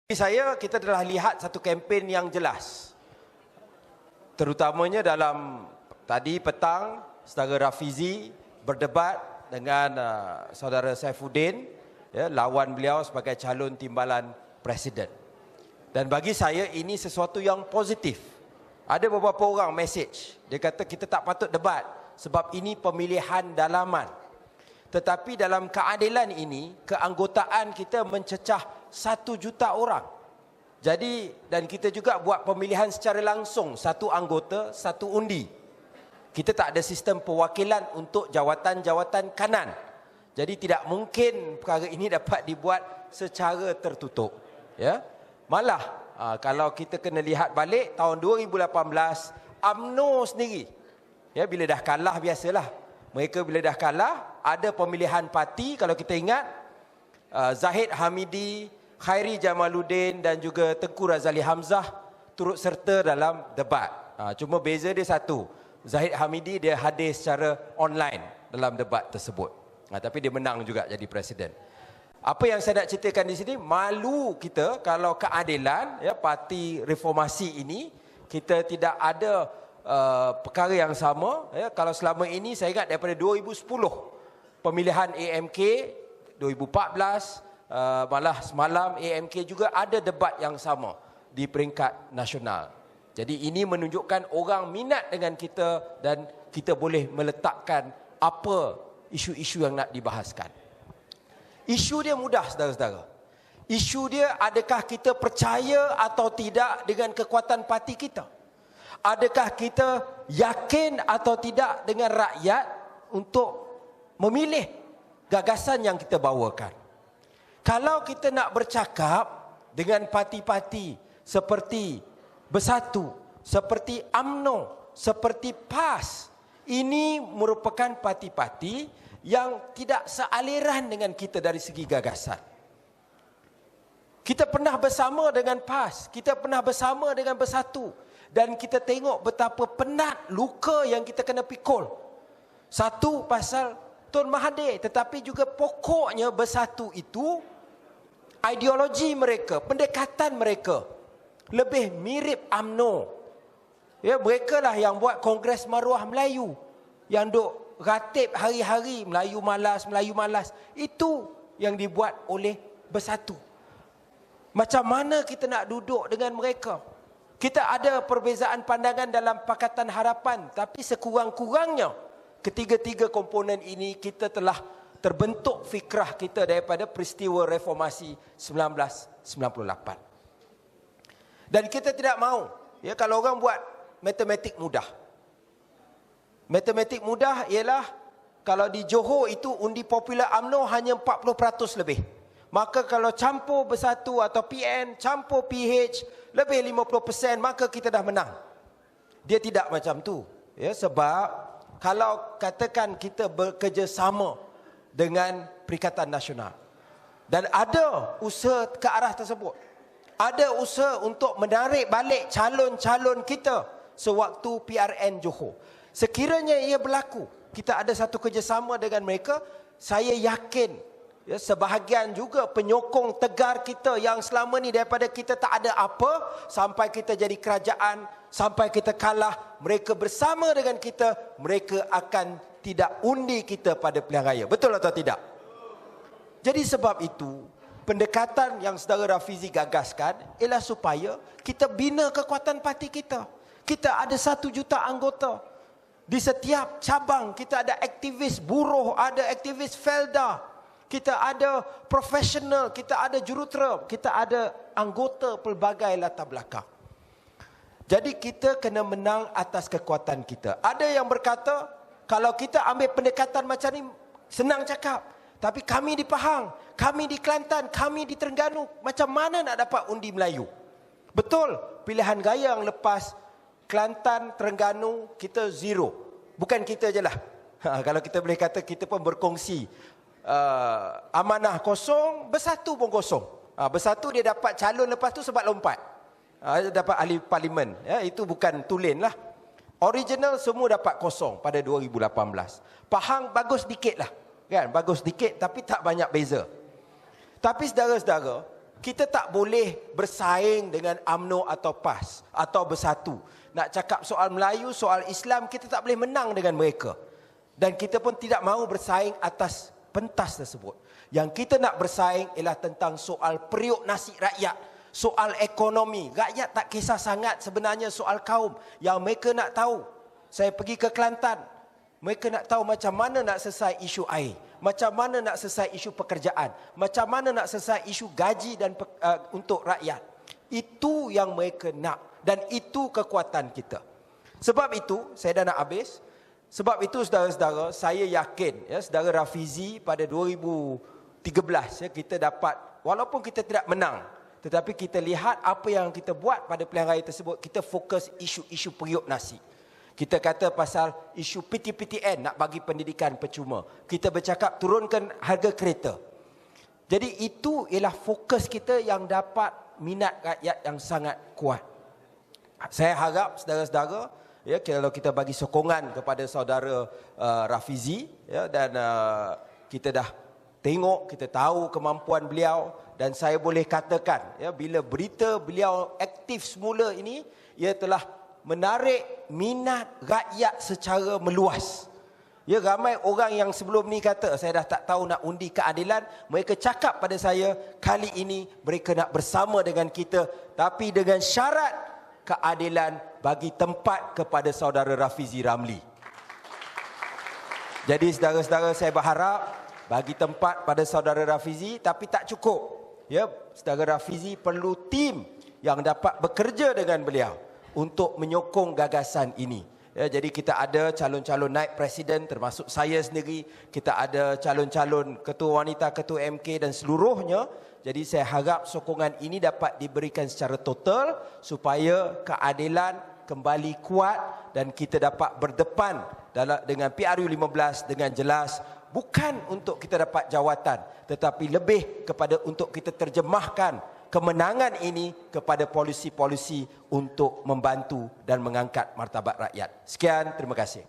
Kita telah lihat satu kempen yang jelas, terutamanya dalam tadi petang saudara Rafizi berdebat dengan saudara Saifuddin, ya, lawan beliau sebagai calon timbalan presiden. Dan bagi saya ini sesuatu yang positif. Ada beberapa orang message, dia kata kita tak patut debat sebab ini pemilihan dalaman. Tetapi dalam keadilan ini, keanggotaan kita mencecah 1 juta orang. Jadi, dan kita juga buat pemilihan secara langsung, 1 anggota, 1 undi. Kita tak ada sistem perwakilan untuk jawatan-jawatan kanan. Jadi tidak mungkin perkara ini dapat dibuat secara tertutup. Ya, malah kalau kita kena lihat balik tahun 2018, UMNO sendiri, ya, bila dah kalah biasalah. Mereka bila dah kalah, ada pemilihan parti, kalau kita ingat, Zahid Hamidi, Khairi Jamaluddin dan juga Tengku Razali Hamzah turut serta dalam debat. Cuma beza dia satu, Zahid Hamidi dia hadir secara online dalam debat tersebut. Tapi dia menang juga jadi presiden. Apa yang saya nak ceritakan di sini, malu kita kalau keadilan, ya, parti reformasi ini, kita tidak ada perkara yang sama, ya. Kalau selama ini saya ingat daripada 2010 pemilihan AMK, 2014 malah semalam AMK juga ada debat yang sama di peringkat nasional. Jadi ini menunjukkan orang minat dengan kita dan kita boleh meletakkan apa isu-isu yang nak dibahaskan. Isu dia mudah, saudara-saudara. Isu dia, adakah kita percaya atau tidak dengan kekuatan parti kita? Adakah kita yakin atau tidak dengan rakyat untuk memilih gagasan yang kita bawakan? Kalau kita nak bercakap dengan parti-parti seperti Bersatu, seperti UMNO, seperti PAS, ini merupakan parti-parti yang tidak sealiran dengan kita dari segi gagasan. Kita pernah bersama dengan PAS, kita pernah bersama dengan Bersatu, dan kita tengok betapa penat luka yang kita kena pikul. Satu pasal Tun Mahathir, tetapi juga pokoknya Bersatu itu ideologi mereka, pendekatan mereka lebih mirip UMNO. Ya, mereka lah yang buat Kongres Maruah Melayu, yang duk ratib hari-hari Melayu malas. Itu yang dibuat oleh Bersatu. Macam mana kita nak duduk dengan mereka? Kita ada perbezaan pandangan dalam Pakatan Harapan, tapi sekurang-kurangnya ketiga-tiga komponen ini kita telah terbentuk fikrah kita daripada peristiwa reformasi 1998. Dan kita tidak mahu, ya, kalau orang buat matematik mudah. Matematik mudah ialah kalau di Johor itu undi popular UMNO hanya 40% lebih. Maka kalau campur Bersatu atau PN, campur PH, lebih 50%, maka kita dah menang. Dia tidak macam tu. Ya, sebab kalau katakan kita bekerjasama dengan Perikatan Nasional, dan ada usaha ke arah tersebut, ada usaha untuk menarik balik calon-calon kita sewaktu PRN Johor. Sekiranya ia berlaku, kita ada satu kerjasama dengan mereka, saya yakin, ya, sebahagian juga penyokong tegar kita yang selama ni daripada kita tak ada apa sampai kita jadi kerajaan, sampai kita kalah, mereka bersama dengan kita, mereka akan tidak undi kita pada pilihan raya. Betul atau tidak? Jadi sebab itu, pendekatan yang saudara Rafizi gagaskan ialah supaya kita bina kekuatan parti kita. Kita ada 1 juta anggota. Di setiap cabang kita ada aktivis buruh, ada aktivis Felda, kita ada profesional, kita ada jurutera, kita ada anggota pelbagai latar belakang. Jadi kita kena menang atas kekuatan kita. Ada yang berkata, kalau kita ambil pendekatan macam ni, senang cakap. Tapi kami di Pahang, kami di Kelantan, kami di Terengganu, macam mana nak dapat undi Melayu? Betul, pilihan raya yang lepas, Kelantan, Terengganu, kita zero. Bukan kita je lah. Kalau kita boleh kata, kita pun berkongsi. Amanah kosong, Bersatu pun kosong. Bersatu dia dapat calon lepas tu sebab lompat. Dapat ahli parlimen. Ya, itu bukan tulen lah. Original semua dapat kosong pada 2018. Pahang bagus dikit lah. Kan? Bagus dikit tapi tak banyak beza. Tapi saudara-saudara, Kita tak boleh bersaing dengan UMNO atau PAS atau Bersatu. Nak cakap soal Melayu, soal Islam, kita tak boleh menang dengan mereka. Dan kita pun tidak mahu bersaing atas pentas tersebut. Yang kita nak bersaing ialah tentang soal periuk nasi rakyat, soal ekonomi. Rakyat tak kisah sangat sebenarnya soal kaum. Yang mereka nak tahu, saya pergi ke Kelantan, mereka nak tahu macam mana nak selesai isu air, macam mana nak selesai isu pekerjaan, macam mana nak selesai isu gaji dan untuk rakyat. Itu yang mereka nak dan itu kekuatan kita. Sebab itu, saya dah nak habis. Sebab itu saudara-saudara, saya yakin ya, saudara Rafizi pada 2013 ya, kita dapat, walaupun kita tidak menang, tetapi kita lihat apa yang kita buat pada pilihan raya tersebut. Kita fokus isu-isu periuk nasi. Kita kata pasal isu PTPTN, nak bagi pendidikan percuma. Kita bercakap turunkan harga kereta. Jadi itu ialah fokus kita yang dapat minat rakyat yang sangat kuat. Saya harap saudara-saudara, ya, kalau kita bagi sokongan kepada saudara Rafizi, ya, dan kita dah tengok, kita tahu kemampuan beliau, dan saya boleh katakan, ya, bila berita beliau aktif semula ini, ia telah menarik minat rakyat secara meluas. Ya, ramai orang yang sebelum ni kata, saya dah tak tahu nak undi keadilan, mereka cakap pada saya, kali ini mereka nak bersama dengan kita, tapi dengan syarat keadilan bagi tempat kepada saudara Rafizi Ramli. Jadi saudara-saudara, saya berharap bagi tempat pada saudara Rafizi, tapi tak cukup. Ya, saudara Rafizi perlu tim yang dapat bekerja dengan beliau untuk menyokong gagasan ini. Ya, jadi kita ada calon-calon naib presiden termasuk saya sendiri, kita ada calon-calon ketua wanita, ketua MK dan seluruhnya. Jadi saya harap sokongan ini dapat diberikan secara total supaya keadilan kembali kuat dan kita dapat berdepan dengan PRU15 dengan jelas, bukan untuk kita dapat jawatan, tetapi lebih kepada untuk kita terjemahkan kemenangan ini kepada polisi-polisi untuk membantu dan mengangkat martabat rakyat. Sekian, terima kasih.